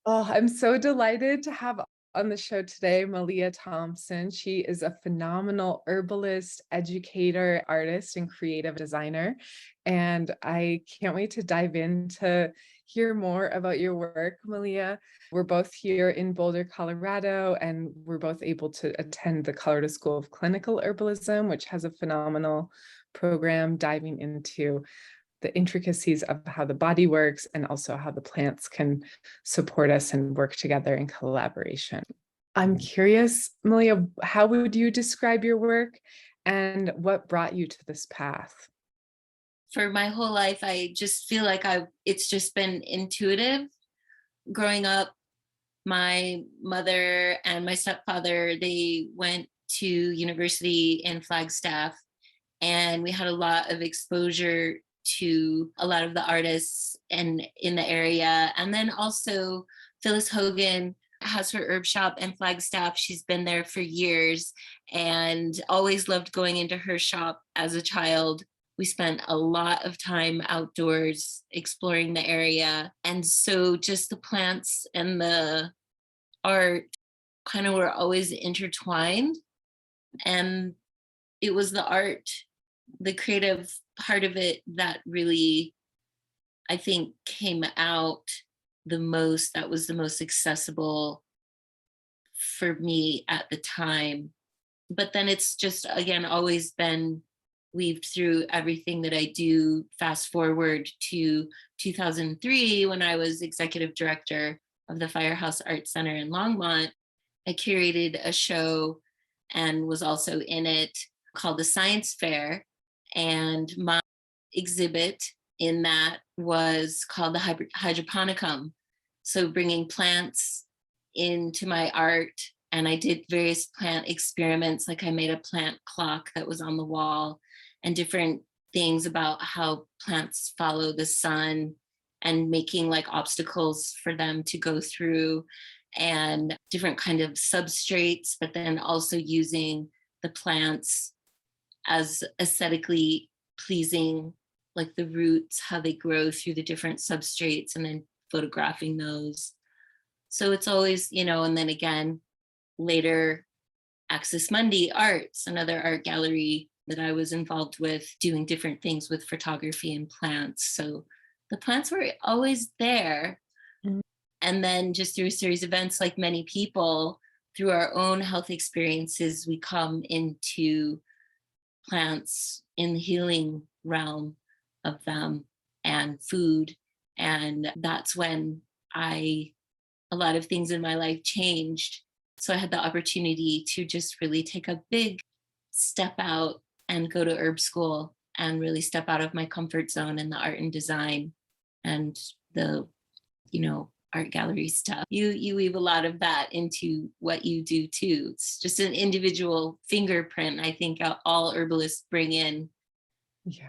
Oh, I'm so delighted to have on the show today Malia Thomson. She is a phenomenal herbalist, educator, artist, and creative designer. And I can't wait to dive in to hear more about your work, Malia. We're both here in Boulder, Colorado, and we're both able to attend the Colorado School of Clinical Herbalism, which has a phenomenal program diving into the intricacies of how the body works and also how the plants can support us and work together in collaboration. I'm curious, Malia, how would you describe your work and what brought you to this path? For my whole life, I just feel like it's just been intuitive. Growing up, my mother and my stepfather, they went to university in Flagstaff, and we had a lot of exposure to a lot of the artists and in the area. And then also Phyllis Hogan has her herb shop in Flagstaff. She's been there for years and always loved going into her shop as a child. We spent a lot of time outdoors exploring the area. And so just the plants and the art kind of were always intertwined. And it was the art, the creative part of it that really, I think, came out the most, that was the most accessible for me at the time. But then it's just, again, always been weaved through everything that I do. Fast forward to 2003, when I was executive director of the Firehouse Art Center in Longmont. I curated a show and was also in it called the Science Fair. And my exhibit in that was called the hydroponicum. So bringing plants into my art. And I did various plant experiments, like I made a plant clock that was on the wall, and different things about how plants follow the sun and making like obstacles for them to go through, and different kind of substrates, but then also using the plants as aesthetically pleasing, like the roots, how they grow through the different substrates, and then photographing those. So it's always, and then again, later, Axis Mundi Arts, another art gallery that I was involved with, doing different things with photography and plants. So the plants were always there. Mm. And then just through a series of events, like many people, through our own health experiences, we come into plants in the healing realm of them and food. And that's when a lot of things in my life changed. So I had the opportunity to just really take a big step out and go to herb school and really step out of my comfort zone in the art and design and the, art gallery stuff. You weave a lot of that into what you do too. It's just an individual fingerprint, I think, all herbalists bring in. Yeah.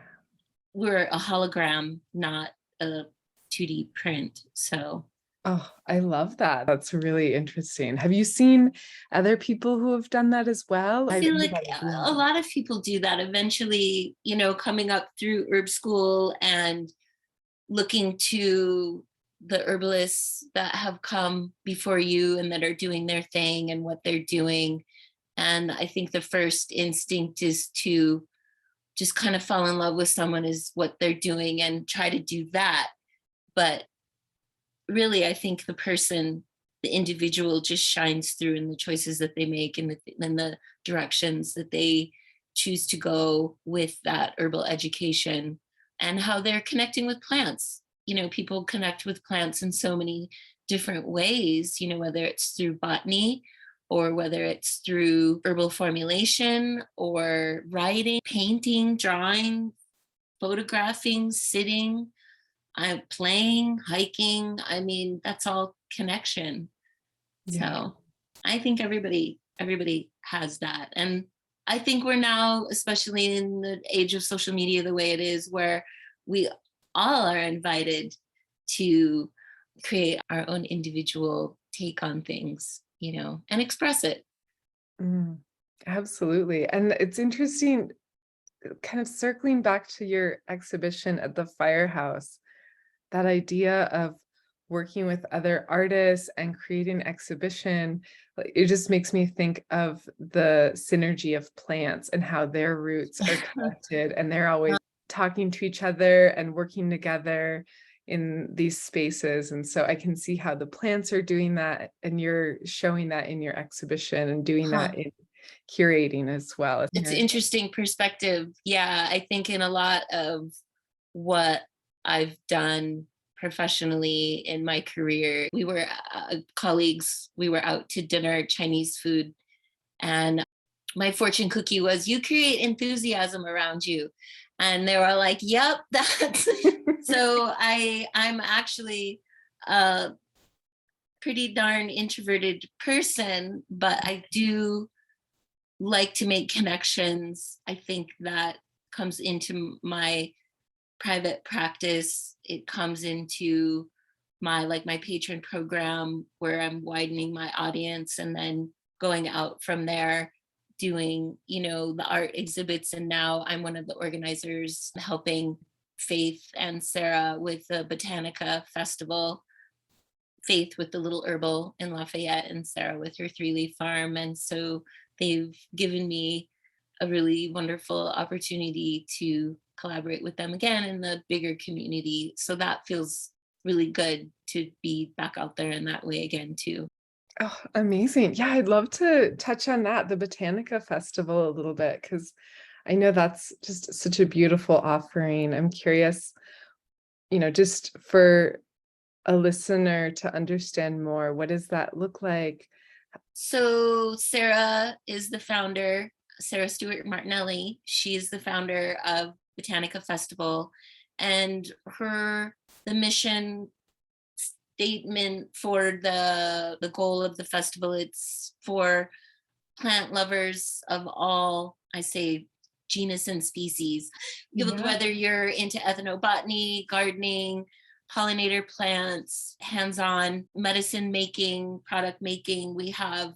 We're a hologram, not a 2D print. So Oh, I love that. That's really interesting. Have you seen other people who have done that as well? I I feel read like about it. Yeah. a lot of people do that eventually, coming up through herb school and looking to the herbalists that have come before you and that are doing their thing and what they're doing. And I think the first instinct is to just kind of fall in love with someone, is what they're doing, and try to do that. But really, I think the individual just shines through in the choices that they make, and the directions that they choose to go with that herbal education, and how they're connecting with plants. People connect with plants in so many different ways, whether it's through botany or whether it's through herbal formulation or writing, painting, drawing, photographing, sitting, I'm playing, hiking. I mean, that's all connection. Yeah. So I think everybody has that. And I think we're now, especially in the age of social media, the way it is, where we all are invited to create our own individual take on things, and express it. Mm, absolutely. And it's interesting, kind of circling back to your exhibition at the firehouse, that idea of working with other artists and creating an exhibition, like, it just makes me think of the synergy of plants and how their roots are connected, and they're always talking to each other and working together in these spaces. And so I can see how the plants are doing that, and you're showing that in your exhibition and doing Huh. that in curating as well. It's Here. interesting perspective. Yeah, I think in a lot of what I've done professionally in my career, we were colleagues, we were out to dinner, Chinese food, and my fortune cookie was, you create enthusiasm around you. And they were like, yep, that's so I'm actually a pretty darn introverted person, but I do like to make connections. I think that comes into my private practice. It comes into my patron program, where I'm widening my audience and then going out from there, doing, the art exhibits. And now I'm one of the organizers helping Faith and Sarah with the Botanica Festival. Faith with the little herbal in Lafayette, and Sarah with her 3-leaf farm. And so they've given me a really wonderful opportunity to collaborate with them again in the bigger community. So that feels really good to be back out there in that way again too. Oh, amazing. Yeah, I'd love to touch on that, the Botanica Festival a little bit, because I know that's just such a beautiful offering. I'm curious, just for a listener to understand more, what does that look like? So Sarah is the founder, Sarah Stewart Martinelli. She's the founder of Botanica Festival, and the mission statement for the goal of the festival, it's for plant lovers of all, I say, genus and species. Yeah. Whether you're into ethnobotany, gardening, pollinator plants, hands-on medicine making, product making, we have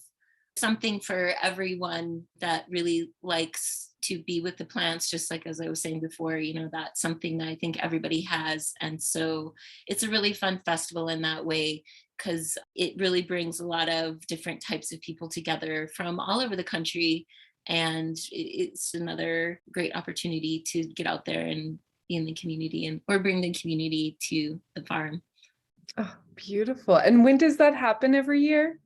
something for everyone that really likes to be with the plants, just like as I was saying before, that's something that I think everybody has. And so it's a really fun festival in that way, because it really brings a lot of different types of people together from all over the country. And it's another great opportunity to get out there and be in the community, or bring the community to the farm. Oh, beautiful. And when does that happen every year?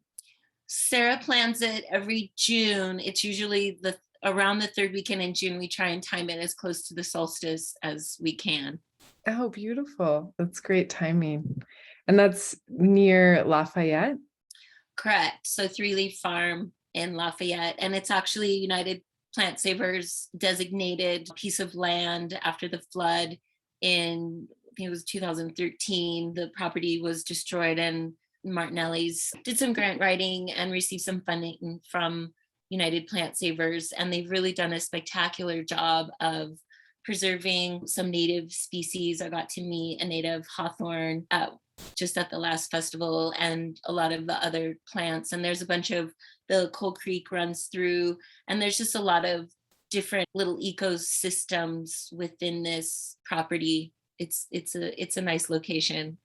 Sarah plans it every June. It's usually around the third weekend in June. We try and time it as close to the solstice as we can. Oh, beautiful. That's great timing. And that's near Lafayette? Correct. So 3-leaf farm in Lafayette. And it's actually United Plant Savers designated piece of land after the flood in, I think it was 2013. The property was destroyed, and Martinelli's did some grant writing and received some funding from United Plant Savers. And they've really done a spectacular job of preserving some native species. I got to meet a native hawthorn just at the last festival, and a lot of the other plants. And there's a bunch of, the Coal Creek runs through, and there's just a lot of different little ecosystems within this property. It's a nice location.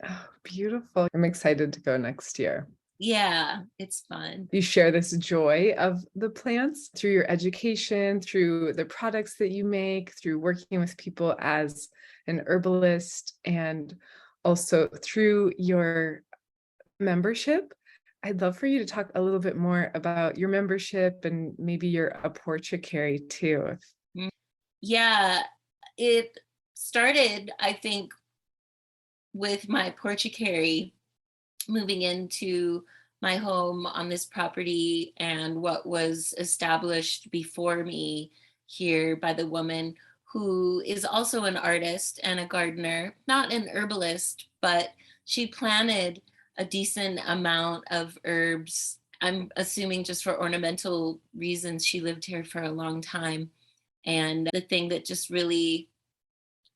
Oh, beautiful. I'm excited to go next year. Yeah, it's fun. You share this joy of the plants through your education, through the products that you make, through working with people as an herbalist, and also through your membership. I'd love for you to talk a little bit more about your membership, and maybe you're a porchicary too. Yeah, it started, I think, with my porchicary moving into my home on this property, and what was established before me here by the woman who is also an artist and a gardener, not an herbalist, but she planted a decent amount of herbs. I'm assuming just for ornamental reasons. She lived here for a long time. And the thing that just really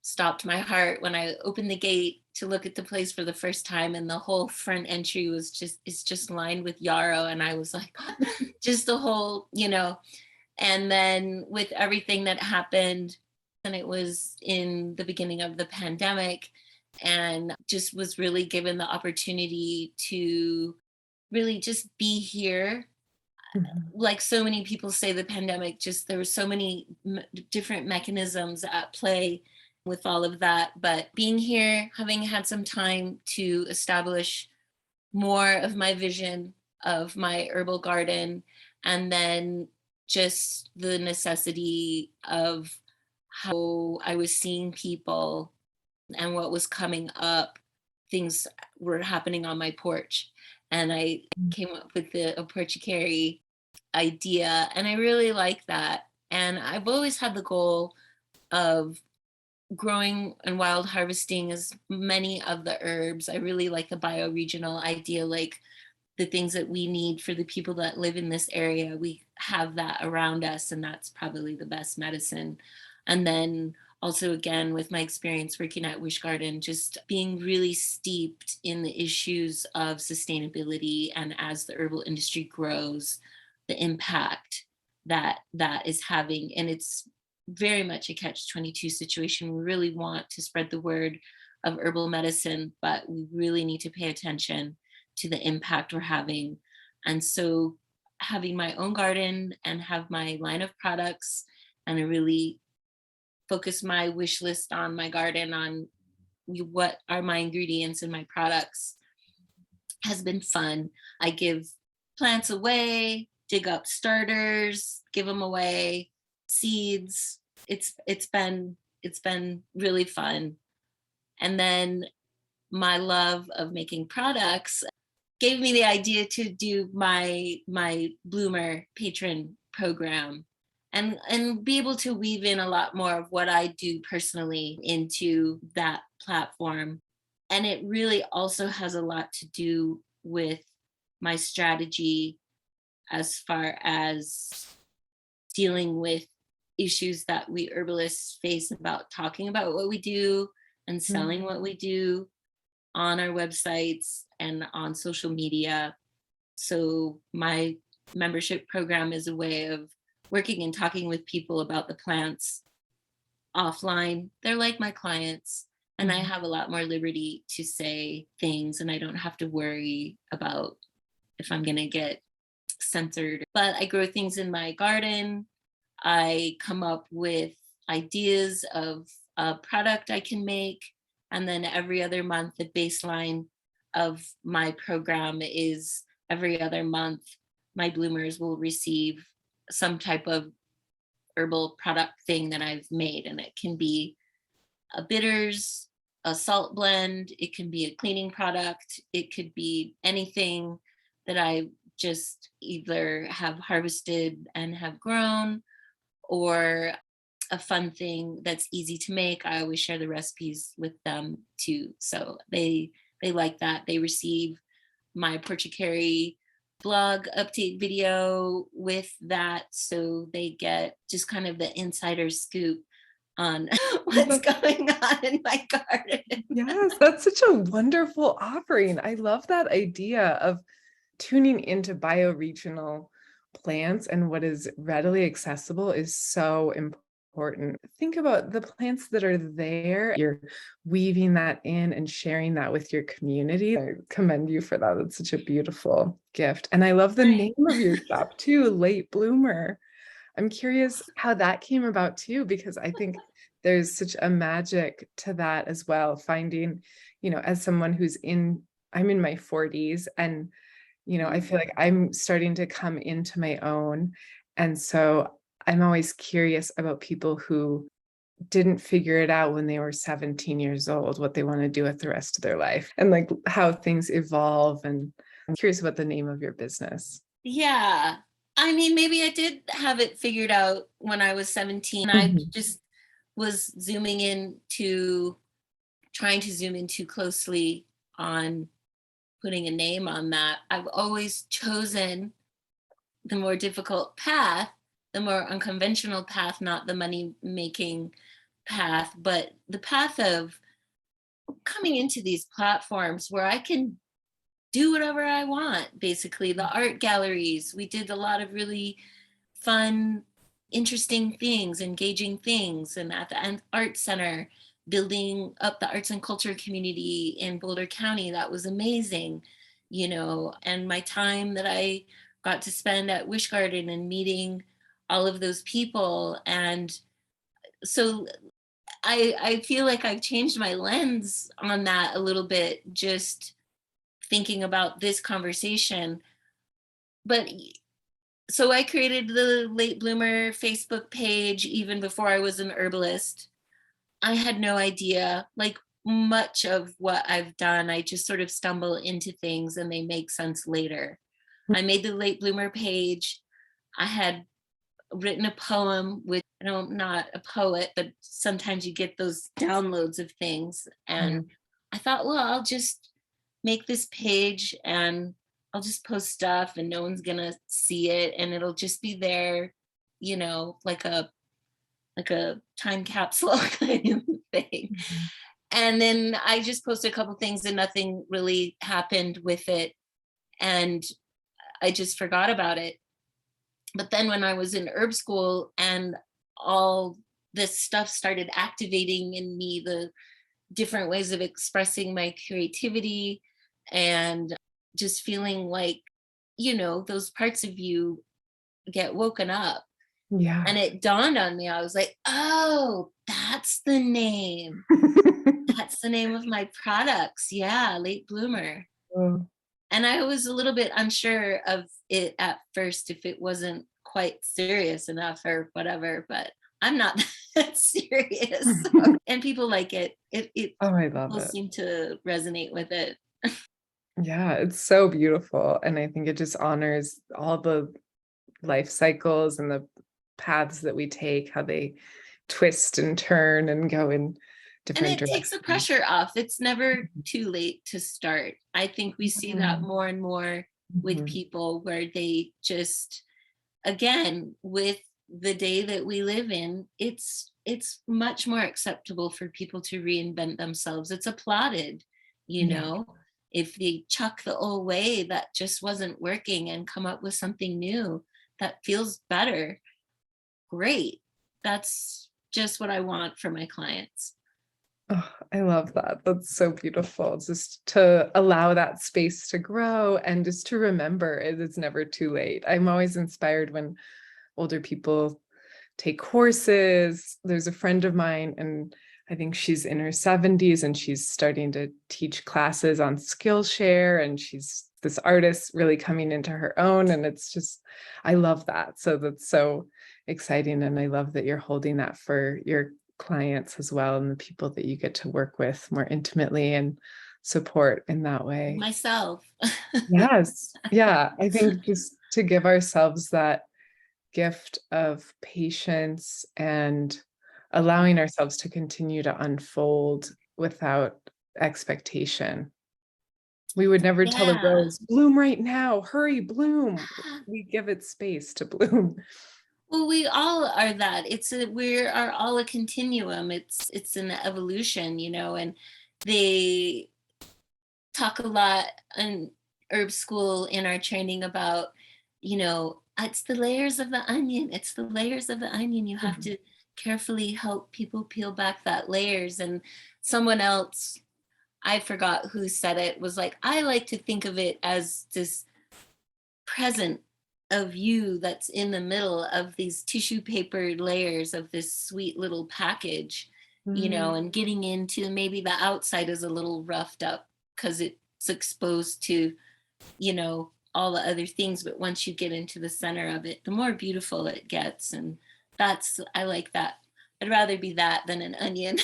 stopped my heart when I opened the gate to look at the place for the first time, and the whole front entry it's just lined with yarrow. And I was like, just the whole, and then with everything that happened, and it was in the beginning of the pandemic, and just was really given the opportunity to really just be here. Mhm. Like so many people say, the pandemic, just there were so many different mechanisms at play with all of that. But being here, having had some time to establish more of my vision of my herbal garden, and then just the necessity of how I was seeing people and what was coming up, things were happening on my porch. And I came up with the apothecary idea, and I really like that. And I've always had the goal of growing and wild harvesting as many of the herbs. I really like the bioregional idea, like the things that we need for the people that live in this area. We have that around us, and that's probably the best medicine. And then also, again, with my experience working at Wish Garden, just being really steeped in the issues of sustainability, and as the herbal industry grows, the impact that that is having. And it's very much a catch-22 situation. We really want to spread the word of herbal medicine, but we really need to pay attention to the impact we're having. And so having my own garden and have my line of products, and I really focus my wish list on my garden, on what are my ingredients in my products, has been fun. I give plants away, dig up starters, give them away, seeds. It's been really fun. And then my love of making products gave me the idea to do my bloomer patron program, and be able to weave in a lot more of what I do personally into that platform. And it really also has a lot to do with my strategy as far as dealing with issues that we herbalists face about talking about what we do and selling Mhm. what we do on our websites and on social media. So my membership program is a way of working and talking with people about the plants offline. They're like my clients, and I Mhm. have a lot more liberty to say things, and I don't have to worry about if I'm going to get censored. But I grow things in my garden. I come up with ideas of a product I can make. And then every other month, the baseline of my program is every other month, my bloomers will receive some type of herbal product thing that I've made. And it can be a bitters, a salt blend, it can be a cleaning product, it could be anything that I just either have harvested and have grown, or a fun thing that's easy to make. I always share the recipes with them too. So they like that. They receive my Portucary blog update video with that. So they get just kind of the insider scoop on what's going on in my garden. Yes, that's such a wonderful offering. I love that idea of tuning into bioregional plants, and what is readily accessible is so important. Think about the plants that are there. You're weaving that in and sharing that with your community. I commend you for that. It's such a beautiful gift. And I love the Right. name of your shop too, Late Bloomer. I'm curious how that came about too, because I think there's such a magic to that as well. Finding, as someone I'm in my 40s, and, I Mm. feel like I'm starting to come into my own. And so I'm always curious about people who didn't figure it out when they were 17 years old, what they want to do with the rest of their life, and like how things evolve. And I'm curious about the name of your business. Yeah. I mean, maybe I did have it figured out when I was 17. I Mhm. just was trying to zoom in too closely on putting a name on that. I've always chosen the more difficult path, the more unconventional path, not the money making path, but the path of coming into these platforms where I can do whatever I want. Basically, the art galleries, we did a lot of really fun, interesting things, engaging things. And at the art center, building up the arts and culture community in Boulder County. That was amazing, and my time that I got to spend at Wish Garden and meeting all of those people. And so I feel like I've changed my lens on that a little bit, just thinking about this conversation. But so I created the Late Bloomer Facebook page even before I was an herbalist. I had no idea, like much of what I've done, I just sort of stumble into things and they make sense later. I made the Late Bloomer page. I had written a poem, which I'm not a poet, but sometimes you get those downloads of things. Yeah. And I thought, well, I'll just make this page and I'll just post stuff and no one's gonna see it and it'll just be there, like a time capsule kind of thing. Mhm. And then I just posted a couple things and nothing really happened with it. And I just forgot about it. But then when I was in herb school and all this stuff started activating in me, the different ways of expressing my creativity and just feeling like, those parts of you get woken up. Yeah. And it dawned on me, I was like, oh, that's the name. That's the name of my products. Yeah, Late Bloomer. Oh, And I was a little bit unsure of it at first, if it wasn't quite serious enough or whatever, but I'm not that serious. And people like it. oh, I love People it. seem to resonate with it. Yeah, it's so beautiful, and I think it just honors all the life cycles and the paths that we take, how they twist and turn and go in And different it takes the directions. pressure off. It's never too late to start. I think we see that Mhm, more and more with mhm. people where they just, again, with the day that we live in, it's much more acceptable for people to reinvent themselves. It's applauded, you Yeah. know if they chuck the old way that just wasn't working and come up with something new that feels better. Great. That's just what I want for my clients. Oh, I love that. That's so beautiful. Just to allow that space to grow and just to remember it's never too late. I'm always inspired when older people take courses. There's a friend of mine, and I think she's in her 70s and she's starting to teach classes on Skillshare, and she's this artist really coming into her own. And it's just, I love that. So that's so exciting. And I love that you're holding that for your clients as well and the people that you get to work with more intimately and support in that way. Myself. Yes. Yeah. I think just to give ourselves that gift of patience and allowing ourselves to continue to unfold without expectation. We would never tell a Yeah. rose, bloom right now, hurry, bloom. We give it space to bloom. Well, we all are that. We are all a continuum. It's an evolution, and they talk a lot in herb school in our training about, it's the layers of the onion. It's the layers of the onion. You have Mhm. to carefully help people peel back that layers. And someone else, I forgot who said it, was like, I like to think of it as this present of you that's in the middle of these tissue paper layers of this sweet little package, Mm, and getting into, maybe the outside is a little roughed up because it's exposed to, all the other things. But once you get into the center of it, the more beautiful it gets. And I like that. I'd rather be that than an onion.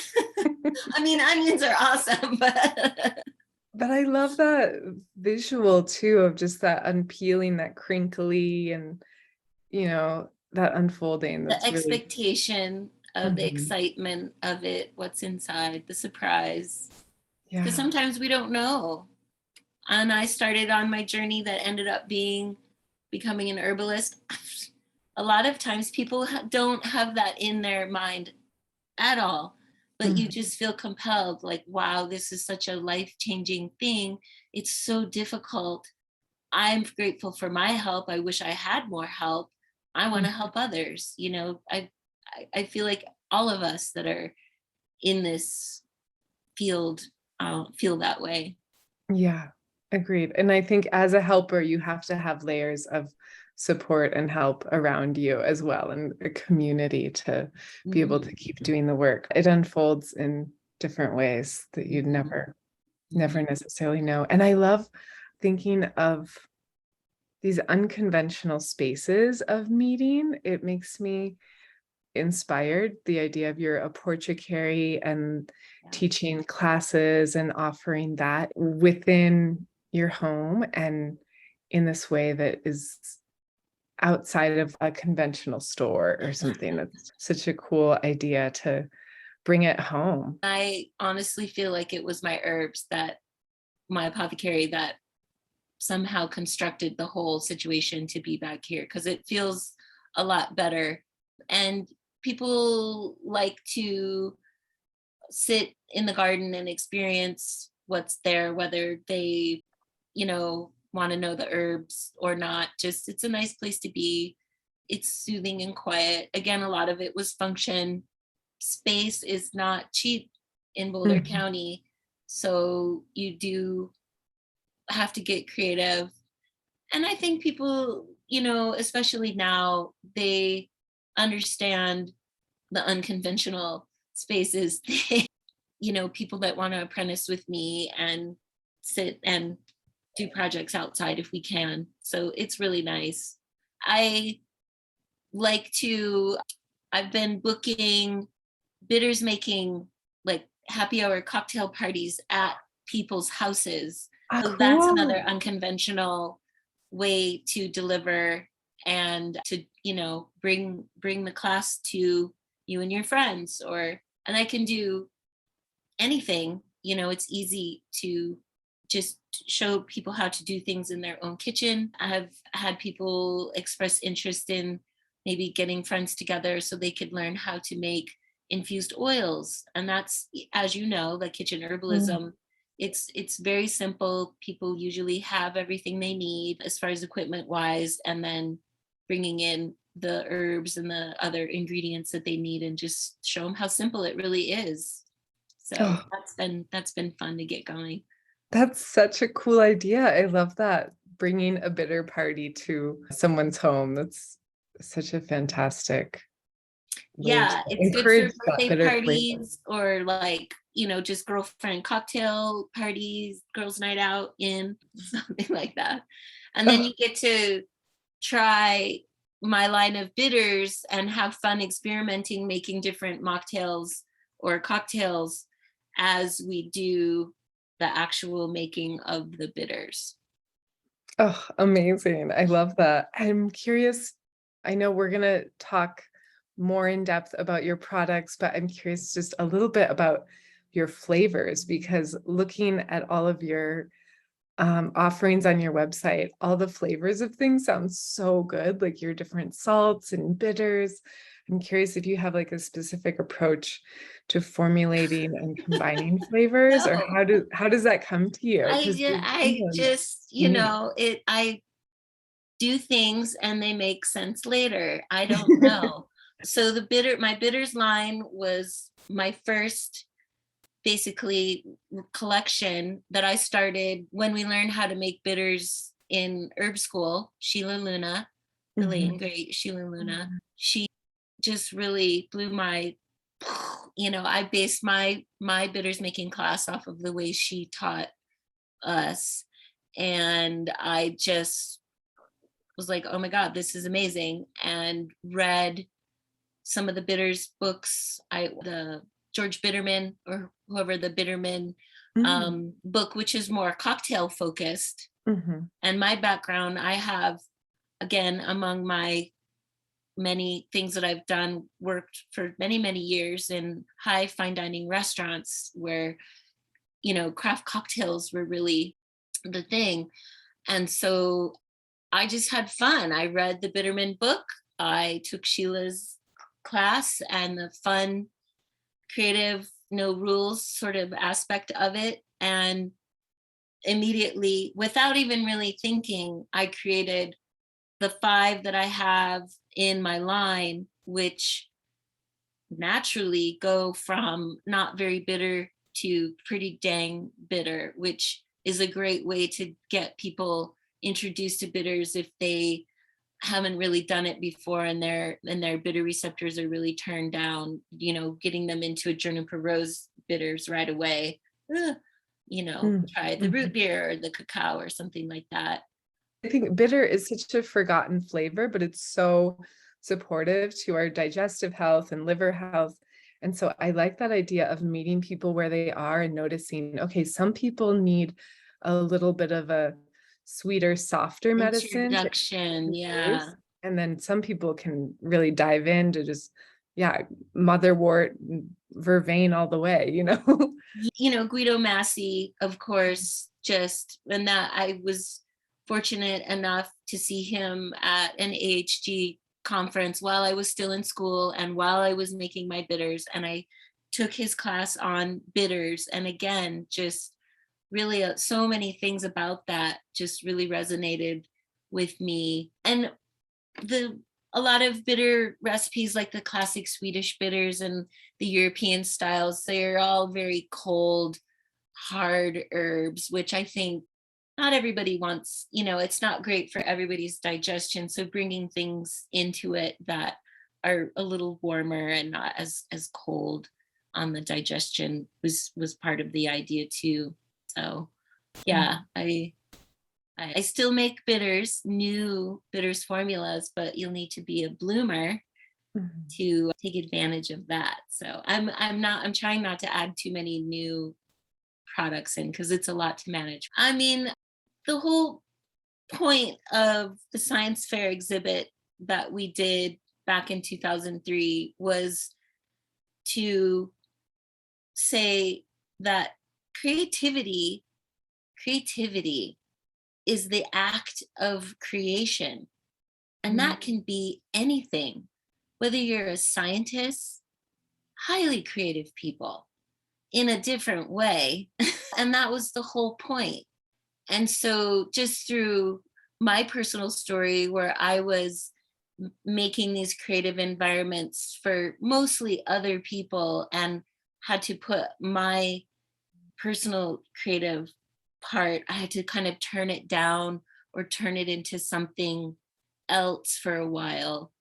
I mean, onions are awesome, but but I love that visual too of just that unpeeling, that crinkly and, that unfolding. the That's really expectation of the Mhm. excitement of it, what's inside, the surprise. Because Yeah. sometimes we don't know. And I started on my journey that ended up becoming an herbalist. A lot of times people don't have that in their mind at all, but you Mhm. just feel compelled, like, wow, this is such a life changing thing. It's so difficult. I'm grateful for my help. I wish I had more help. I want to help others. I feel like all of us that are in this field feel that way. Yeah, agreed. And I think as a helper, you have to have layers of support and help around you as well, and a community to be able to Mhm. keep doing the work. It unfolds in different ways that you'd Mhm. never necessarily know. And I love thinking of these unconventional spaces of meeting. It makes me inspired, the idea of you're a portrait and Yeah. teaching classes and offering that within your home and in this way that is outside of a conventional store or something. That's such a cool idea to bring it home. I honestly feel like it was my herbs, that my apothecary, that somehow constructed the whole situation to be back here, because it feels a lot better. And people like to sit in the garden and experience what's there, whether they, want to know the herbs or not. Just, it's a nice place to be. It's soothing and quiet. Again, a lot of it was function. Space is not cheap in Boulder Mhm. County. So you do have to get creative. And I think people, especially now, they understand the unconventional spaces. People that want to apprentice with me and sit and do projects outside if we can. So it's really nice. I like to, I've been booking bitters making like happy hour cocktail parties at people's houses. Ah, So that's another cool. unconventional way to deliver and to, bring the class to you and your friends. And I can do anything. It's easy to just show people how to do things in their own kitchen. I've had people express interest in maybe getting friends together so they could learn how to make infused oils. And that's, as you know, like kitchen Mm. herbalism, it's very simple. People usually have everything they need as far as equipment wise, and then bringing in the herbs and the other ingredients that they need, and just show them how simple it really is. So Oh, that's been fun to get going. that's such a cool idea. I love that. Bringing a bitter party to someone's home. That's such a fantastic way to Yeah, it's good for encourage that birthday bitter flavor. parties, or like, just girlfriend cocktail parties, girls' night out in, something like that. And then Oh, you get to try my line of bitters and have fun experimenting, making different mocktails or cocktails as we do the actual making of the bitters. oh, amazing. I love that. I'm curious. I know we're going to talk more in depth about your products, but I'm curious just a little bit about your flavors because looking at all of your offerings on your website, all the flavors of things sound so good, like your different salts and bitters. I'm curious if you have like a specific approach to formulating and combining flavors, or No, how does that come to you? Because I just, unique. I do things and they make sense later. I don't know. So my bitters line was my first basically collection that I started when we learned how to make bitters in herb school. Sheila Luna, the late and Mhm. great Sheila Luna, she just really blew my, I based my bitters making class off of the way she taught us. And I just was like, oh my God, this is amazing. And read some of the bitters books, the George Bitterman, or whoever, the Bitterman Mm. book, which is more cocktail focused. Mhm. And my background, I have, again, among my many things that I've done, worked for many, many years in high fine dining restaurants where, craft cocktails were really the thing. And so I just had fun. I read the Bitterman book. I took Sheila's class, and the fun, creative, no rules sort of aspect of it. And immediately, without even really thinking, I created the 5 that I have in my line, which naturally go from not very bitter to pretty dang bitter, which is a great way to get people introduced to bitters if they haven't really done it before and their bitter receptors are really turned down, getting them into a juniper rose bitters right away. Ugh, Mm, try the root mhm. beer or the cacao or something like that. I think bitter is such a forgotten flavor, but it's so supportive to our digestive health and liver health. And so I like that idea of meeting people where they are and noticing, okay, some people need a little bit of a sweeter, softer medicine to Introduction, yeah. introduce. And then some people can really dive into just, yeah, motherwort, vervain all the way, you know? Guido Massey, of course, and that I was fortunate enough to see him at an AHG conference while I was still in school and while I was making my bitters. And I took his class on bitters. And again, just really so many things about that just really resonated with me. And the a lot of bitter recipes like the classic Swedish bitters and the European styles, they're all very cold, hard herbs, which I think not everybody wants. It's not great for everybody's digestion. So bringing things into it that are a little warmer and not as cold on the digestion was part of the idea too. So yeah, I still make bitters, new bitters formulas, but you'll need to be a bloomer Mhm. to take advantage of that. So I'm trying not to add too many new products in because it's a lot to manage. I mean, the whole point of the science fair exhibit that we did back in 2003 was to say that creativity creativity is the act of creation. And Mhm. that can be anything, whether you're a scientist, highly creative people in a different way. And that was the whole point. And so, just through my personal story, where I was making these creative environments for mostly other people and had to put my personal creative part, I had to kind of turn it down or turn it into something else for a while.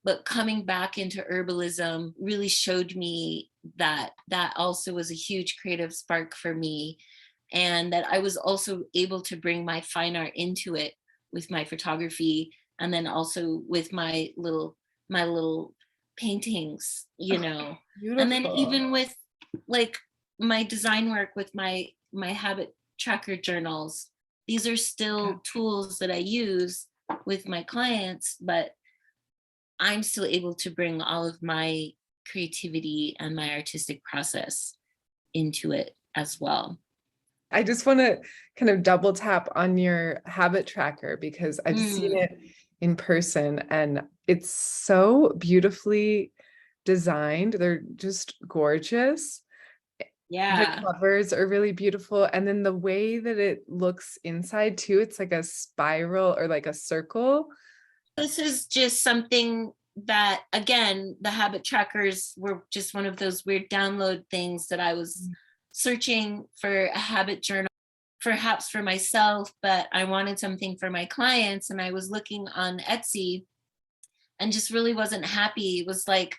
But coming back into herbalism really showed me that that also was a huge creative spark for me, and that I was also able to bring my fine art into it with my photography, and then also with my little paintings, and then Beautiful. even with like my design work with my habit tracker journals. These are Yeah. still tools that I use with my clients, but I'm still able to bring all of my creativity and my artistic process into it as well. I just want to kind of double tap on your habit tracker because I've seen Mm, it in person and it's so beautifully designed. They're just gorgeous. The yeah. covers are really beautiful. And then the way that it looks inside too, it's like a spiral or like a circle. This is just something that, again, the habit trackers were just one of those weird download things that I was searching for a habit journal, perhaps for myself, but I wanted something for my clients. And I was looking on Etsy and just really wasn't happy. It was like,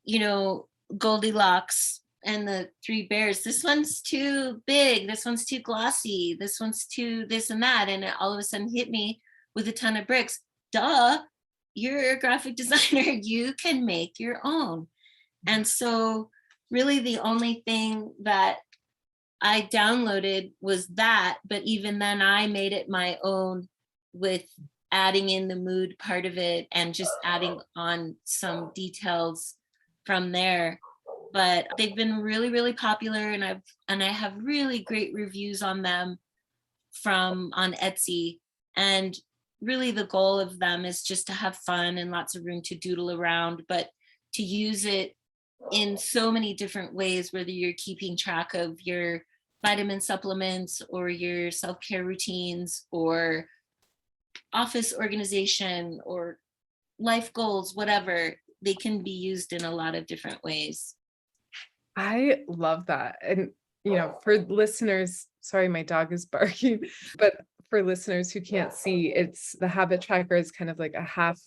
you know, Goldilocks and the three bears. This one's too big. This one's too glossy. This one's too this and that. And it all of a sudden hit me with a ton of bricks. Duh, you're a graphic designer. You can make your own. And so, really, the only thing that I downloaded was that. But even then, I made it my own with adding in the mood part of it and just adding on some details from there. But they've been really, really popular, and I have really great reviews on them from on Etsy. And really the goal of them is just to have fun and lots of room to doodle around, but to use it in so many different ways, whether you're keeping track of your vitamin supplements or your self-care routines or office organization or life goals, whatever. they can be used in a lot of different ways. I love that. And, for listeners, sorry, my dog is barking, but for listeners who can't see, it's the habit tracker is kind of like a half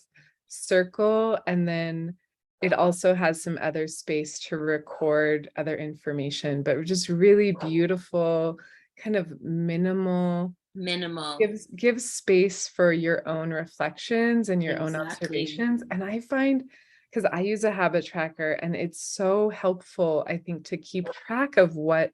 circle. And then it also has some other space to record other information, but just really beautiful, kind of minimal, Minimal. gives space for your own reflections and your own Exactly. observations. And I find, because I use a habit tracker and it's so helpful, I think, to keep track of what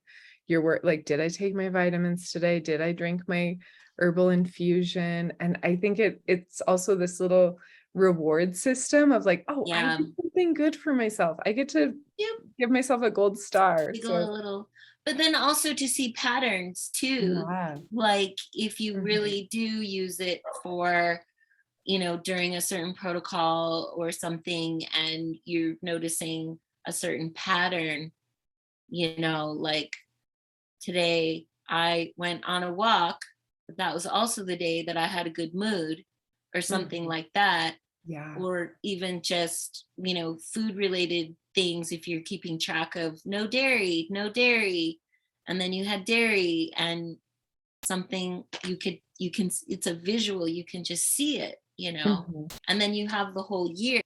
your work, like, did I take my vitamins today? Did I drink my herbal infusion? And I think it's also this little reward system of like, oh, I Yeah. did something good for myself. I get to Yep. give myself a gold star. Wiggle So a little. But then also to see patterns too. yeah. Like if you Mhm. really do use it for, during a certain protocol or something, and you're noticing a certain pattern, like today I went on a walk, but that was also the day that I had a good mood or something Mhm. like that. Yeah. Or even just, food related things. If you're keeping track of no dairy, no dairy, and then you had dairy and something, you can, it's a visual, you can just see it, Mhm. and then you have the whole year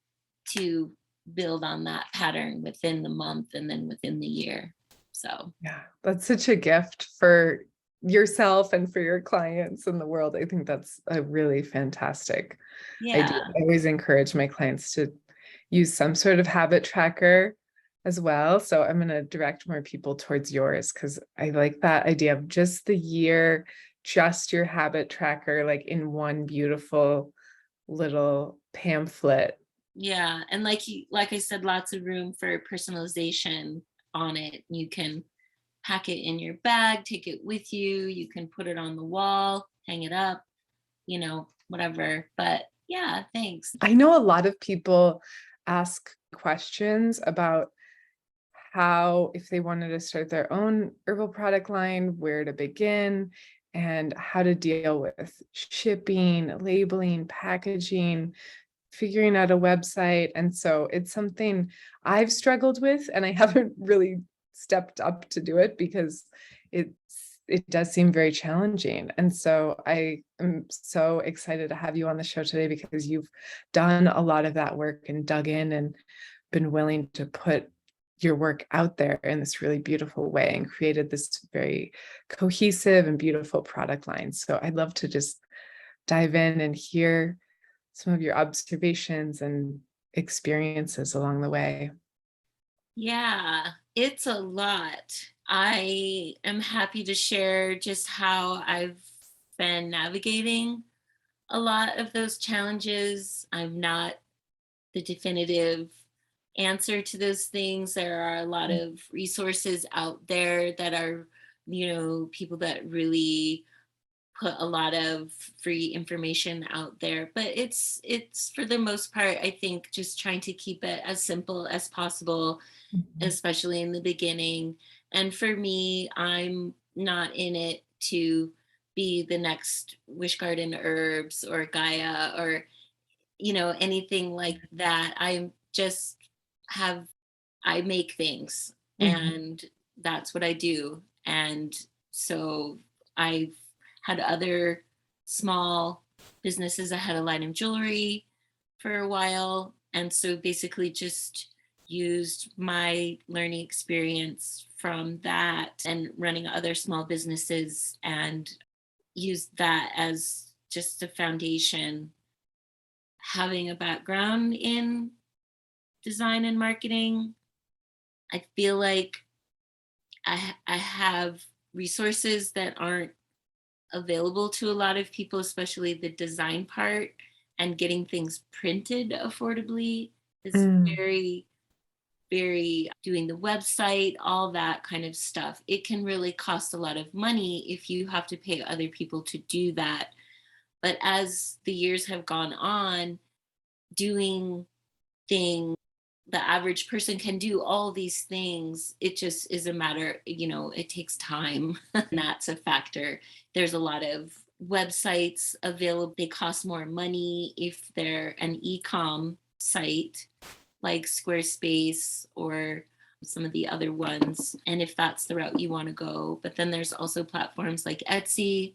to build on that pattern within the month and then within the year. So Yeah, that's such a gift for yourself and for your clients in the world. I think that's a really fantastic idea. yeah. I always encourage my clients to use some sort of habit tracker as well. So I'm going to direct more people towards yours because I like that idea of just the year, just your habit tracker, like in one beautiful little pamphlet. Yeah, and like I said, lots of room for personalization on it. You can pack it in your bag, take it with you. You can put it on the wall, hang it up, whatever. But yeah, thanks. I know a lot of people ask questions about how, if they wanted to start their own herbal product line, where to begin, and how to deal with shipping, labeling, packaging, figuring out a website. And so it's something I've struggled with, and I haven't really stepped up to do it because it does seem very challenging. And so I am so excited to have you on the show today because you've done a lot of that work and dug in and been willing to put your work out there in this really beautiful way and created this very cohesive and beautiful product line. So I'd love to just dive in and hear some of your observations and experiences along the way. Yeah, it's a lot. I am happy to share just how I've been navigating a lot of those challenges. I'm not the definitive answer to those things. There are a lot of resources out there that are, people that really put a lot of free information out there, but it's for the most part, I think, just trying to keep it as simple as possible, Mhm. especially in the beginning. And for me, I'm not in it to be the next Wish Garden Herbs or Gaia or anything like that. I just have I make things, Mhm. and that's what I do. And so I've had other small businesses. I had a line of jewelry for a while. And so basically just used my learning experience from that and running other small businesses and used that as just a foundation. Having a background in design and marketing, I feel like I have resources that aren't available to a lot of people, especially the design part, and getting things printed affordably is Mm. very, very doing the website, all that kind of stuff. It can really cost a lot of money if you have to pay other people to do that. But as the years have gone on, doing things the average person can do all these things. It just is a matter, it takes time. And that's a factor. There's a lot of websites available. They cost more money if they're an e-com site, like Squarespace or some of the other ones, and if that's the route you want to go. But then there's also platforms like Etsy,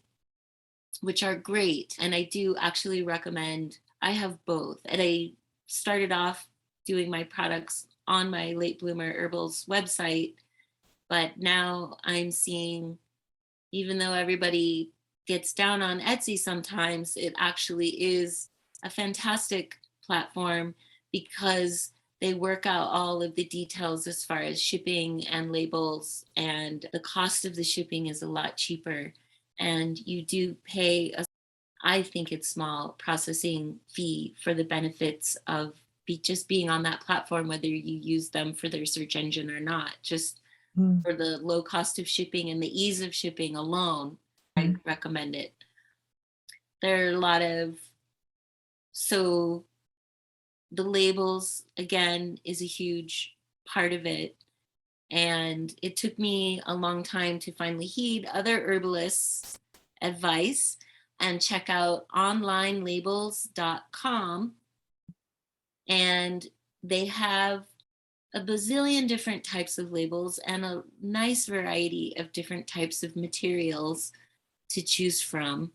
which are great. And I do actually recommend, I have both. And I started off doing my products on my Late Bloomer Herbals website, but now I'm seeing, even though everybody gets down on Etsy sometimes, it actually is a fantastic platform because they work out all of the details as far as shipping and labels, and the cost of the shipping is a lot cheaper. And you do pay a, I think it's small processing fee for the benefits of just being on that platform, whether you use them for their search engine or not. Just Mm. for the low cost of shipping and the ease of shipping alone, I Mm. recommend it. There are a lot of, so the labels again is a huge part of it. And it took me a long time to finally heed other herbalists' advice and check out onlinelabels.com. And they have a bazillion different types of labels and a nice variety of different types of materials to choose from,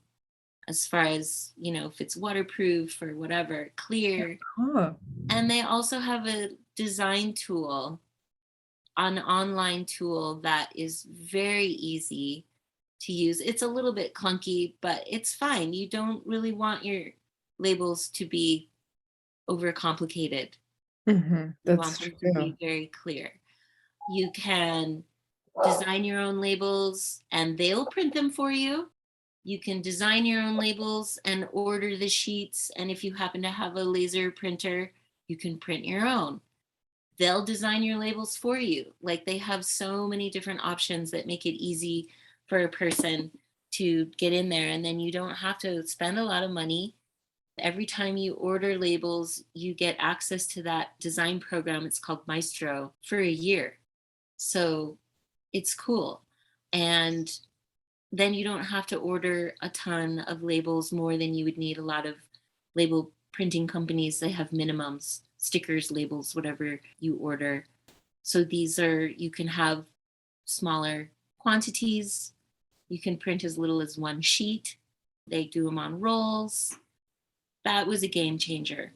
as far as, you know, if it's waterproof or whatever, clear. Oh. And they also have a design tool, an online tool that is very easy to use. It's a little bit clunky, but it's fine. You don't really want your labels to be overcomplicated. You That's want them to true. be very clear. You can design your own labels and they'll print them for you. You can design your own labels and order the sheets. And if you happen to have a laser printer, you can print your own. They'll design your labels for you. Like, they have so many different options that make it easy for a person to get in there. And then you don't have to spend a lot of money. Every time you order labels, you get access to that design program. It's called Maestro for a year. So it's cool. And then you don't have to order a ton of labels, more than you would need. A lot of label printing companies, they have minimums, stickers, labels, whatever you order. So these are, you can have smaller quantities. You can print as little as one sheet. They do them on rolls. That was a game changer.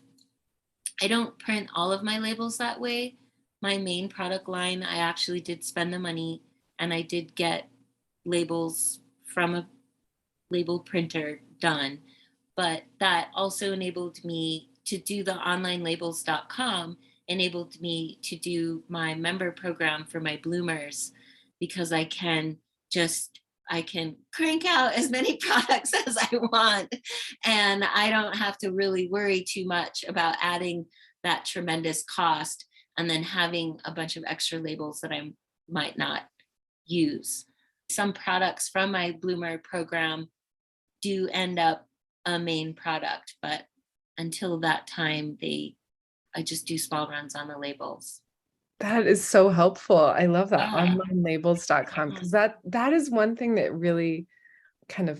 I don't print all of my labels that way. My main product line, I actually did spend the money and I did get labels from a label printer done. But that also enabled me to do the onlinelabels.com, enabled me to do my member program for my bloomers, because I can crank out as many products as I want. And I don't have to really worry too much about adding that tremendous cost and then having a bunch of extra labels that I might not use. Some products from my bloomer program do end up a main product, but until that time, I just do small runs on the labels. That is so helpful. I love that, Yeah. onlinelabels.com, because that is one thing that really kind of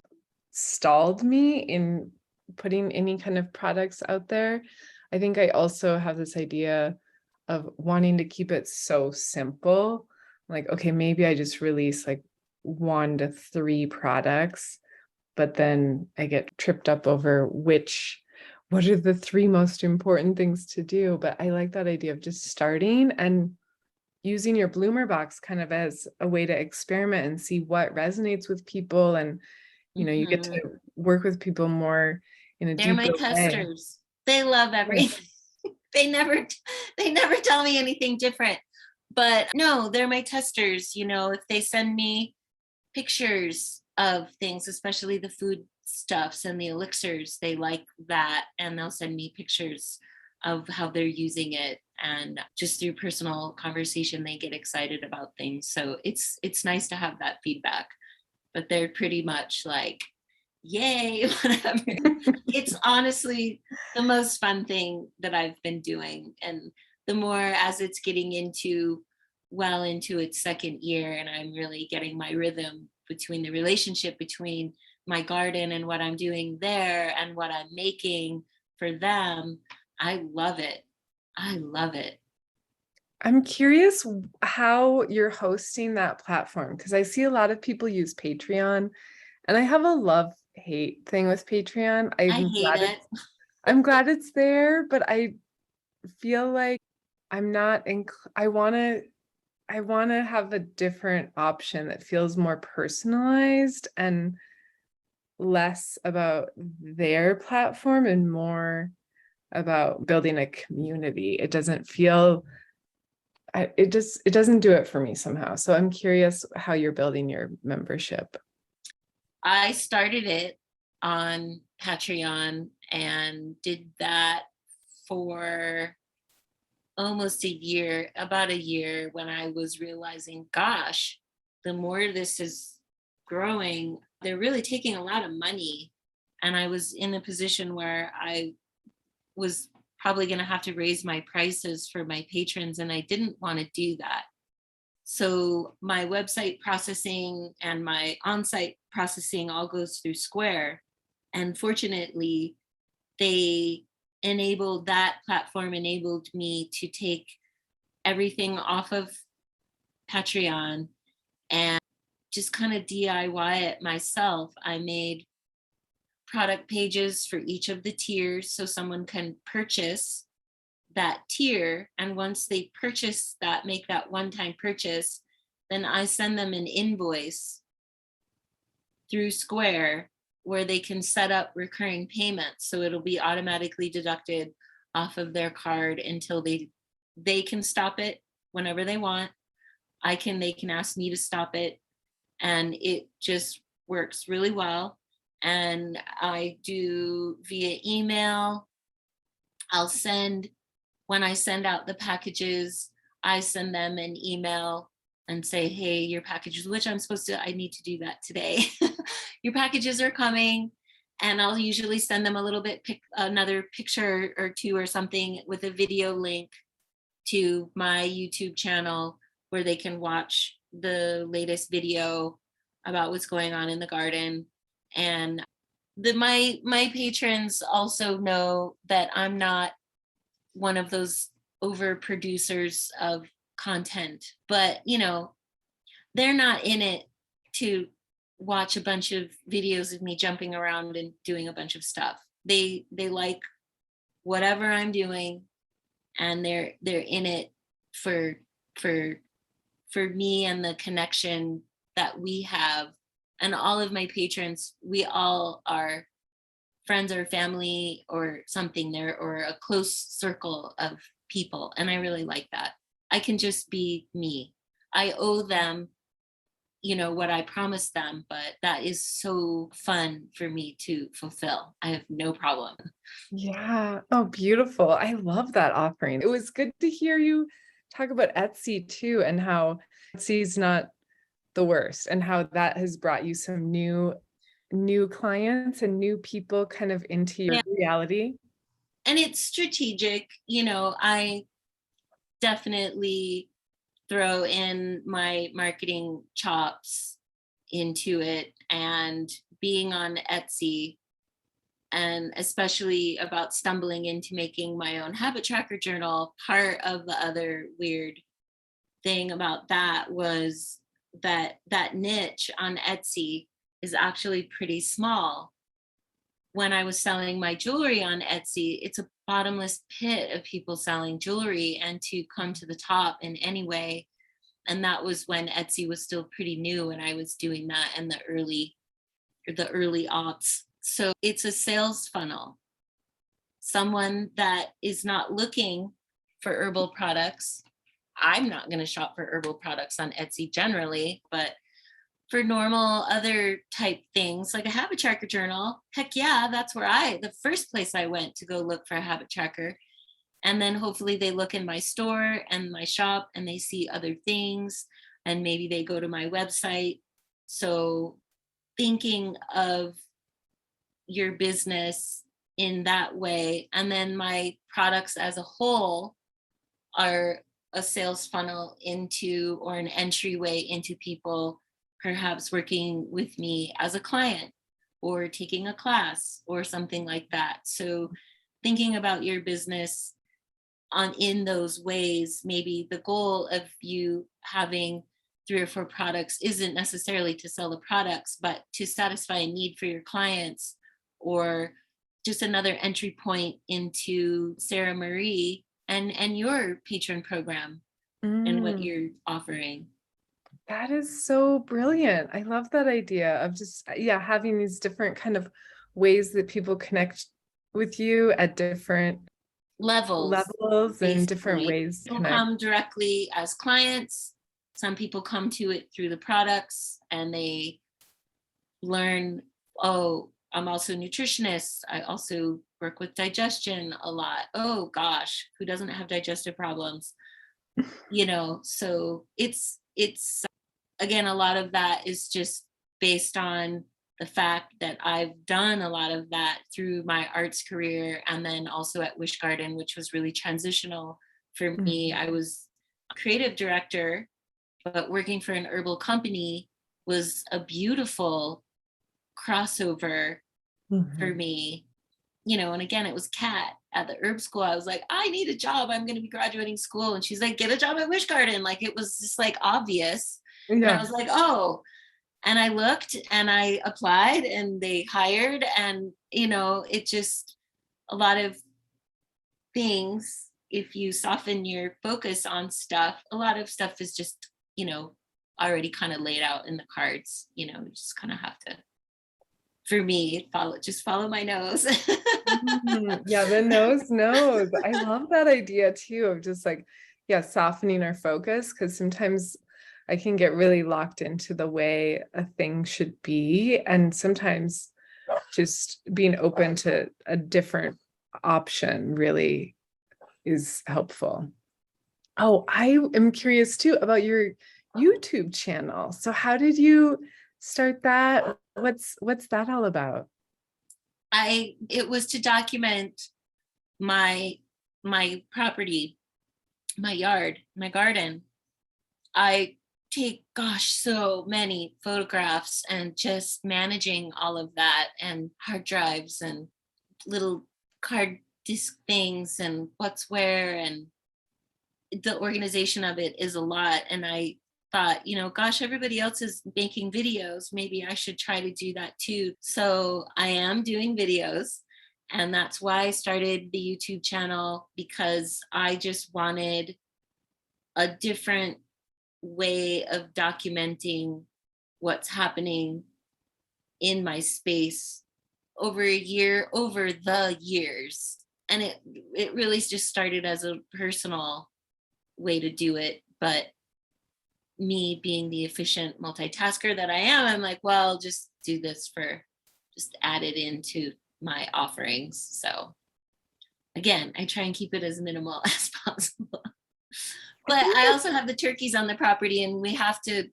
stalled me in putting any kind of products out there. I think I also have this idea of wanting to keep it so simple. Like, okay, maybe I just release like 1 to 3 products, but then I get tripped up over what are the 3 most important things to do. But I like that idea of just starting and using your bloomer box kind of as a way to experiment and see what resonates with people. And, you get Mhm. to work with people more in a They're my deeper way. testers. They love Yeah. everything. they never they never tell me anything different. But no, they're my testers. If they send me pictures of things, especially the food stuffs and the elixirs, they like that, and they'll send me pictures of how they're using it, and just through personal conversation they get excited about things. So it's nice to have that feedback, but they're pretty much like, yay, whatever. It's honestly the most fun thing that I've been doing. And the more as it's getting into its second year, and I'm really getting my rhythm between the relationship between my garden and what I'm doing there and what I'm making for them, I love it. I love it. I'm curious how you're hosting that platform because I see a lot of people use Patreon, and I have a love-hate thing with Patreon. I hate it. I'm glad it's there, but I feel like I'm not I wanna have a different option that feels more personalized and less about their platform and more about building a community. It doesn't feel it doesn't do it for me somehow. So I'm curious how you're building your membership. I started it on Patreon and did that for almost a year, about a year, when I was realizing, gosh, the more this is growing, they're really taking a lot of money. And I was in a position where I was probably going to have to raise my prices for my patrons, and I didn't want to do that. So my website processing and my on-site processing all goes through Square. And fortunately, they enabled that platform enabled me to take everything off of Patreon and just kind of DIY it myself. I made product pages for each of the tiers so someone can purchase that tier. And once they purchase that, make that one-time purchase, then I send them an invoice through Square where they can set up recurring payments. So it'll be automatically deducted off of their card until they can stop it whenever they want. They can ask me to stop it, and it just works really well. And I do via email. I'll send When I send out the packages, I send them an email and say, hey, your packages, which I need to do that today. Your packages are coming. And I'll usually send them a little bit, another picture or two or something with a video link to my YouTube channel where they can watch the latest video about what's going on in the garden. And my patrons also know that I'm not one of those over producers of content, but they're not in it to watch a bunch of videos of me jumping around and doing a bunch of stuff. They like whatever I'm doing, and they're in it for for for me and the connection that we have. And all of my patrons, we all are friends or family or something there, or a close circle of people. And I really like that. I can just be me. I owe them, what I promised them, but that is so fun for me to fulfill. I have no problem. Yeah. Oh, beautiful. I love that offering. It was good to hear you talk about Etsy too, and how Etsy's not the worst, and how that has brought you some new clients and new people kind of into your Yeah. reality. And it's strategic. I definitely throw in my marketing chops into it, and being on Etsy, and especially about stumbling into making my own habit tracker journal. Part of the other weird thing about that was that niche on Etsy is actually pretty small. When I was selling my jewelry on Etsy, it's a bottomless pit of people selling jewelry, and to come to the top in any way. And that was when Etsy was still pretty new, and I was doing that in the early aughts. So it's a sales funnel. Someone that is not looking for herbal products, I'm not going to shop for herbal products on Etsy generally, but for normal other type things like a habit tracker journal, heck yeah, that's the first place I went to go look for a habit tracker. And then hopefully they look in my store and my shop and they see other things, and maybe they go to my website. So thinking of your business in that way, and then my products as a whole are a sales funnel into, or an entryway into, people perhaps working with me as a client or taking a class or something like that. So thinking about your business in those ways, maybe the goal of you having 3 or 4 products isn't necessarily to sell the products, but to satisfy a need for your clients, or just another entry point into Sarah Marie and your patron program and what Mm, you're offering. that is so brilliant. I love that idea of just, yeah, having these different kind of ways that people connect with you at different Levels, levels and different basically. ways to People connect. come directly as clients. Some people come to it through the products and they learn, oh, I'm also a nutritionist. I also work with digestion a lot. Oh gosh, who doesn't have digestive problems? So it's again, a lot of that is just based on the fact that I've done a lot of that through my arts career, and then also at Wish Garden, which was really transitional for me. Mhm, I was a creative director, but working for an herbal company was a beautiful crossover for mhm. me. And again, it was Kat at the herb school. I was like, I need a job. I'm going to be graduating school. And she's like, get a job at Wish Garden. Like, it was just like obvious. And I Yeah. was like, oh, and I looked and I applied and they hired. And, it just a lot of things, if you soften your focus on stuff, a lot of stuff is just, already kind of laid out in the cards. You just kind of have to, for me, follow my nose. Yeah, the nose knows. I love that idea too of just like, yeah, softening our focus because sometimes I can get really locked into the way a thing should be. And sometimes just being open to a different option really is helpful. Oh, I am curious too about your YouTube channel. So how did you start that? What's that all about? It was to document my my property, my yard, my garden. I take, gosh, so many photographs, and just managing all of that, and hard drives and little card disk things and what's where, and the organization of it is a lot. And I thought, gosh, everybody else is making videos. Maybe I should try to do that too. So I am doing videos. And that's why I started the YouTube channel, because I just wanted a different way of documenting what's happening in my space over the years. And it really just started as a personal way to do it. But me being the efficient multitasker that I am, I'm like, well, just do this just add it into my offerings. So again, I try and keep it as minimal as possible. I But think I also have the turkeys on the property and we have to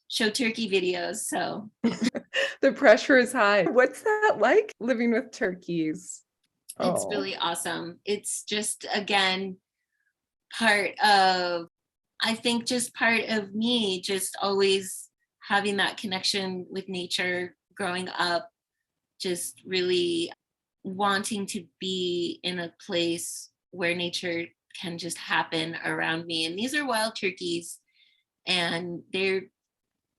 show turkey videos. So the pressure is high. What's that like living with turkeys? it's Oh. really awesome. It's just, again, part of, I think, just part of me, just always having that connection with nature growing up, just really wanting to be in a place where nature can just happen around me. And these are wild turkeys, and they're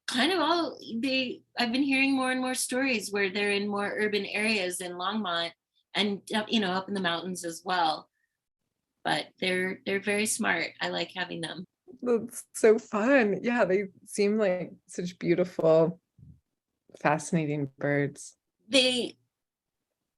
kind of I've been hearing more and more stories where they're in more urban areas in Longmont, and up in the mountains as well. But they're very smart. I like having them. That's so fun. Yeah, they seem like such beautiful, fascinating birds. They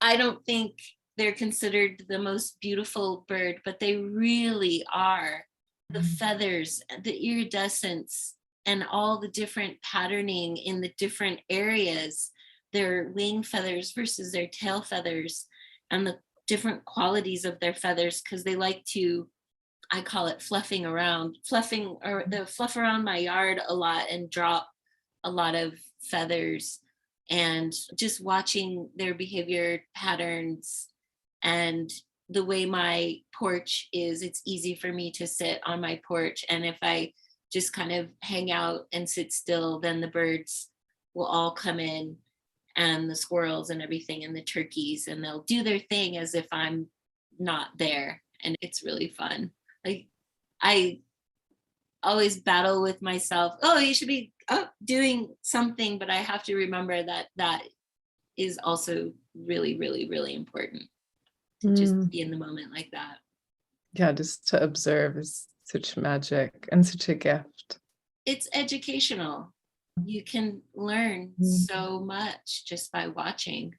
I don't think they're considered the most beautiful bird, but they really are. The Mm. feathers, the iridescence, and all the different patterning in the different areas, their wing feathers versus their tail feathers, and the different qualities of their feathers, because they like to, I call it fluffing, or the fluff around my yard a lot and drop a lot of feathers. And just watching their behavior patterns, and the way my porch is, it's easy for me to sit on my porch. And if I just kind of hang out and sit still, then the birds will all come in, and the squirrels and everything, and the turkeys, and they'll do their thing as if I'm not there. and it's really fun. Like I always battle with myself. Oh, you should be doing something, but I have to remember that that is also really, really, really important to just Mm. be in the moment like that. Yeah, just to observe is such magic and such a gift. It's educational. You can learn Mm. so much just by watching.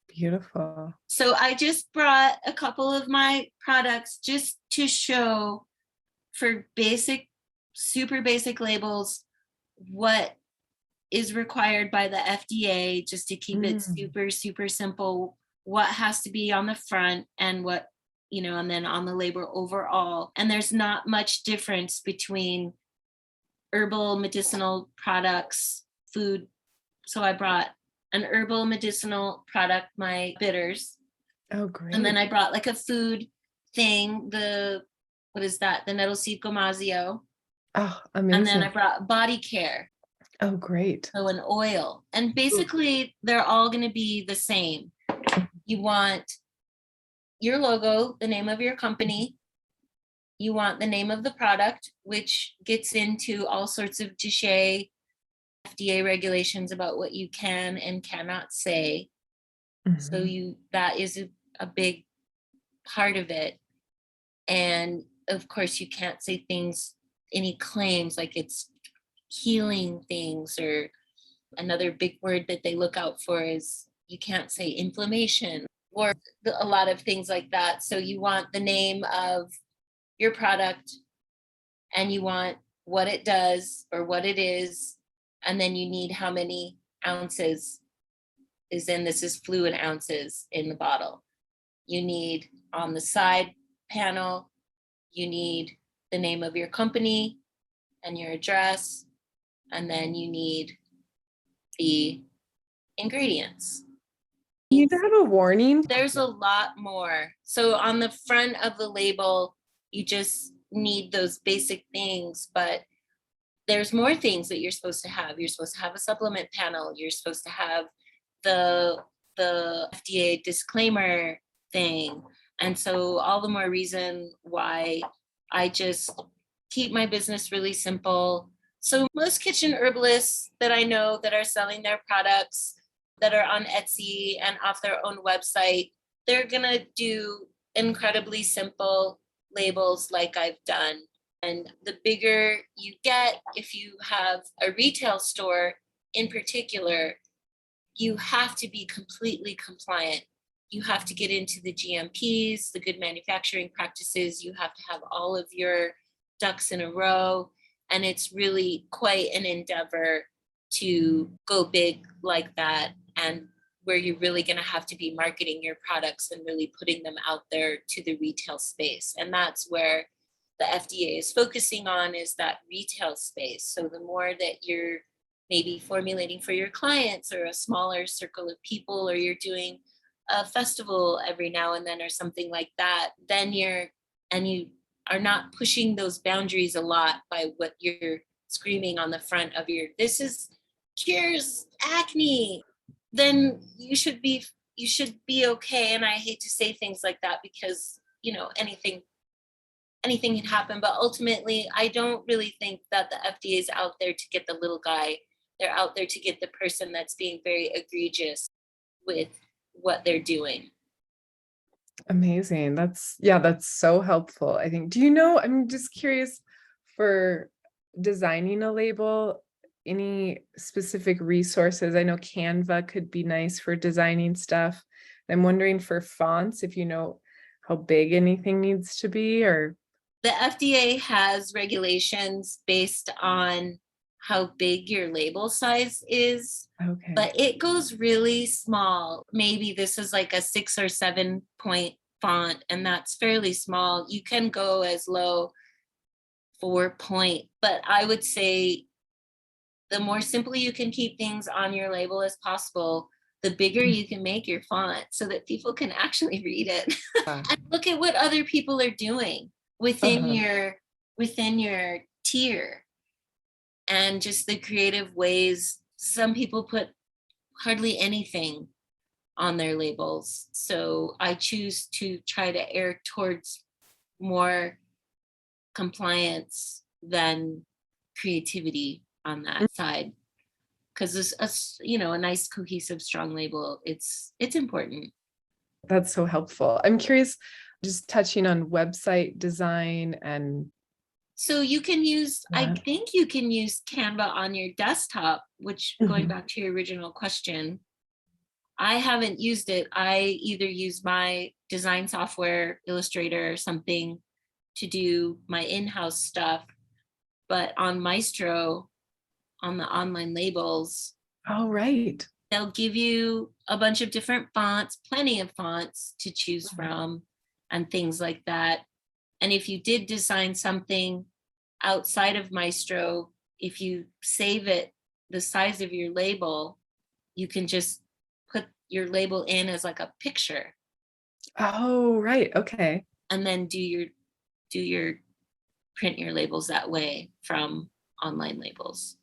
Beautiful. So I just brought a couple of my products just to show for basic, super basic labels what is required by the FDA, just to keep it Mm. super, super simple, what has to be on the front and what, you know, and then on the label overall. And there's not much difference between herbal medicinal products, food. So I brought an herbal medicinal product, my bitters, Oh, and then great. I brought like a food thing, the what is that? The nettle seed gomasio. Oh, And then I amazing. brought body care, Oh, great. so an oil. And Ooh. basically they're all going to be the same. You want your logo, the name of your company, you want the name of the product, which gets into all sorts of DSHEA, FDA regulations about what you can and cannot say. So Mhm. you that is a big part of it. And of course you can't say things, any claims like it's healing things, or another big word that they look out for is you can't say inflammation or a lot of things like that. So you want the name of your product, and you want what it does or what it is, and then you need how many ounces is in, this is fluid ounces in the bottle. You need on the side panel, you need the name of your company and your address, and then you need the ingredients. You need to have a warning. There's a lot more. So on the front of the label, you just need those basic things, but there's more things that you're supposed to have. You're supposed to have a supplement panel. You're supposed to have the FDA disclaimer thing. And so all the more reason why I just keep my business really simple. So most kitchen herbalists that I know that are selling their products that are on Etsy and off their own website, they're gonna do incredibly simple labels like I've done. And the bigger you get, if you have a retail store in particular, you have to be completely compliant. You have to get into the GMPs, the good manufacturing practices. You have to have all of your ducks in a row. And it's really quite an endeavor to go big like that, and where you're really going to have to be marketing your products and really putting them out there to the retail space. And that's where the FDA is focusing on, is that retail space. So the more that you're maybe formulating for your clients or a smaller circle of people, or you're doing a festival every now and then or something like that, then you are not pushing those boundaries a lot by what you're screaming on the front of your, this is cures acne, then you should be okay. And I hate to say things like that because, you know, anything can happen, but ultimately I don't really think that the FDA is out there to get the little guy. They're out there to get the person that's being very egregious with what they're doing. Amazing. That's so helpful, I think. Do you know, I'm just curious for designing a label, any specific resources? I know Canva could be nice for designing stuff. I'm wondering for fonts, if you know how big anything needs to be, or The FDA has regulations based on how big your label size is, okay. but it goes really small. Maybe this is like a 6 or 7 point font, and that's fairly small. You can go as low 4 point, but I would say the more simply you can keep things on your label as possible, the bigger you can make your font so that people can actually read it. Ah, And look at what other people are doing within uh-huh. your tier, and just the creative ways. Some people put hardly anything on their labels. So I choose to try to err towards more compliance than creativity on Mm, that side. Because a nice cohesive strong label, it's important. that's so helpful. I'm curious, just touching on website design and So you can use, I that. think you can use Canva on your desktop, which, going Mhm. back to your original question, I haven't used it. I either use my design software, Illustrator or something, to do my in-house stuff. But on Maestro, on the online labels, Oh, right. they'll give you a bunch of different fonts, plenty of fonts to choose from, and things like that. And if you did design something outside of Maestro, if you save it the size of your label, you can just put your label in as like a picture, Oh, right. Okay. and then do your print your labels that way from online labels.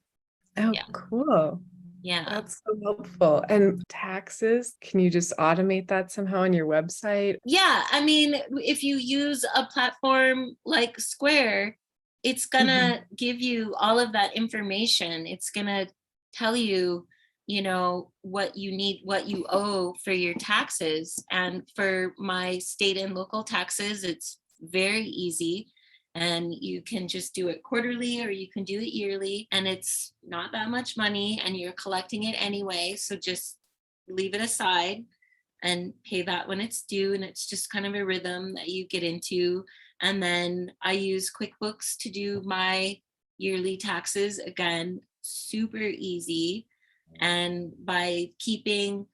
Oh, Yeah. cool. Yeah. That's so helpful. And taxes, can you just automate that somehow on your website? Yeah, I mean, if you use a platform like Square, it's Mhm. gonna give you all of that information. It's gonna tell you, what you need, what you owe for your taxes. And for my state and local taxes, it's very easy. And you can just do it quarterly or you can do it yearly. And it's not that much money and you're collecting it anyway. So just leave it aside and pay that when it's due. And it's just kind of a rhythm that you get into. And then I use QuickBooks to do my yearly taxes. Again, super easy. And by keeping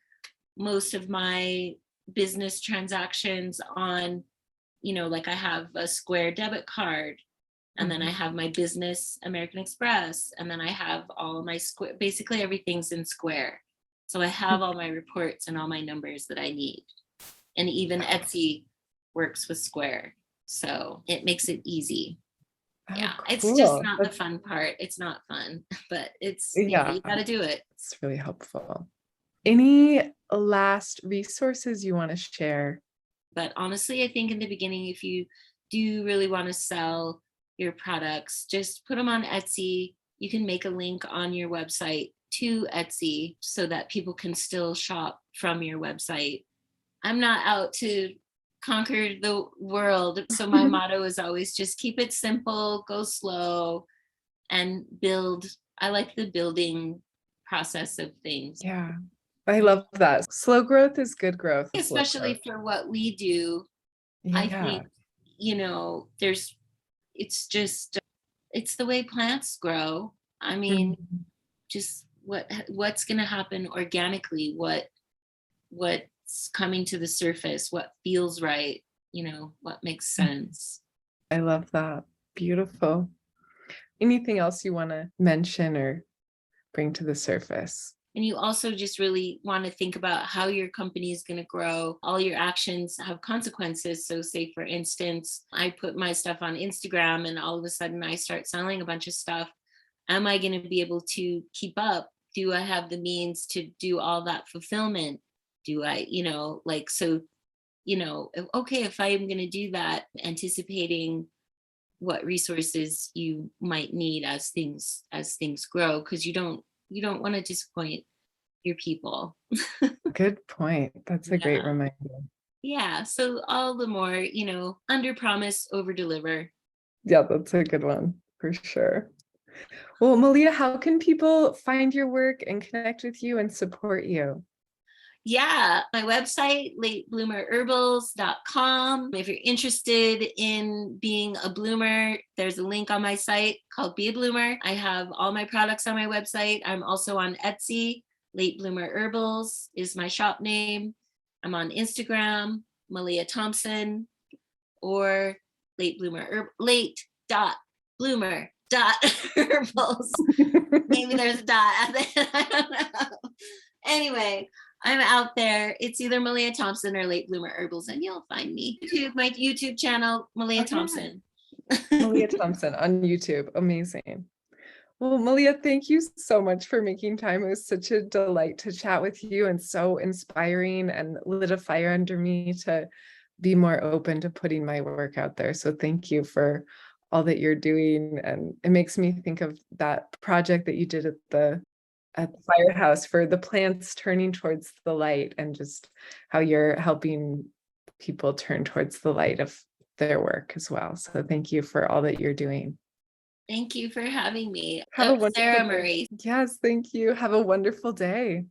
most of my business transactions on, like I have a Square debit card, and then I Mhm. have my business American Express, and then I have all my Square, basically everything's in Square. So I have all my reports and all my numbers that I need. And even Etsy works with Square. So it makes it easy. Oh, Yeah, it's just cool. not the fun part. It's not fun, but it's, Yeah, you got to do it. it's really helpful. Any last resources you want to share? But honestly, I think in the beginning, if you do really want to sell your products, just put them on Etsy. You can make a link on your website to Etsy so that people can still shop from your website. I'm not out to conquer the world. So my motto is always just keep it simple, go slow, and build. I like the building process of things. Yeah, I love that. Slow growth is good growth, slow Especially growth. for what we do, I Yeah. think, there's, it's just, it's the way plants grow. I mean, Mhm. just what's going to happen organically, what's coming to the surface, what feels right, what makes sense. I love that. Beautiful. Anything else you want to mention or bring to the surface? And you also just really want to think about how your company is going to grow. All your actions have consequences. So, say for instance, I put my stuff on Instagram and all of a sudden I start selling a bunch of stuff. Am I going to be able to keep up? Do I have the means to do all that fulfillment? Do I, so, okay, if I am going to do that, anticipating what resources you might need as things grow, because you don't want to disappoint your people. Good point. That's a great Yeah. reminder. Yeah. So all the more, under promise, over deliver. Yeah, that's a good one for sure. Well, Malia, how can people find your work and connect with you and support you? Yeah. My website, latebloomerherbals.com. If you're interested in being a bloomer, there's a link on my site called Be a Bloomer. I have all my products on my website. I'm also on Etsy. Late Bloomer Herbals is my shop name. I'm on Instagram, Malia Thomson, or late dot bloomer dot herbals. Maybe there's a dot at the end. I don't know. Anyway, I'm out there. It's either Malia Thompson or Late Bloomer Herbals, and you'll find me. My YouTube channel, Malia Okay. Thompson. Malia Thompson on YouTube. Amazing. Well, Malia, thank you so much for making time. It was such a delight to chat with you and so inspiring and lit a fire under me to be more open to putting my work out there. So thank you for all that you're doing. And it makes me think of that project that you did at the firehouse for the plants turning towards the light and just how you're helping people turn towards the light of their work as well. So thank you for all that you're doing. Thank you for having me. Have a wonderful Sarah day. Marie. Yes, thank you. Have a wonderful day.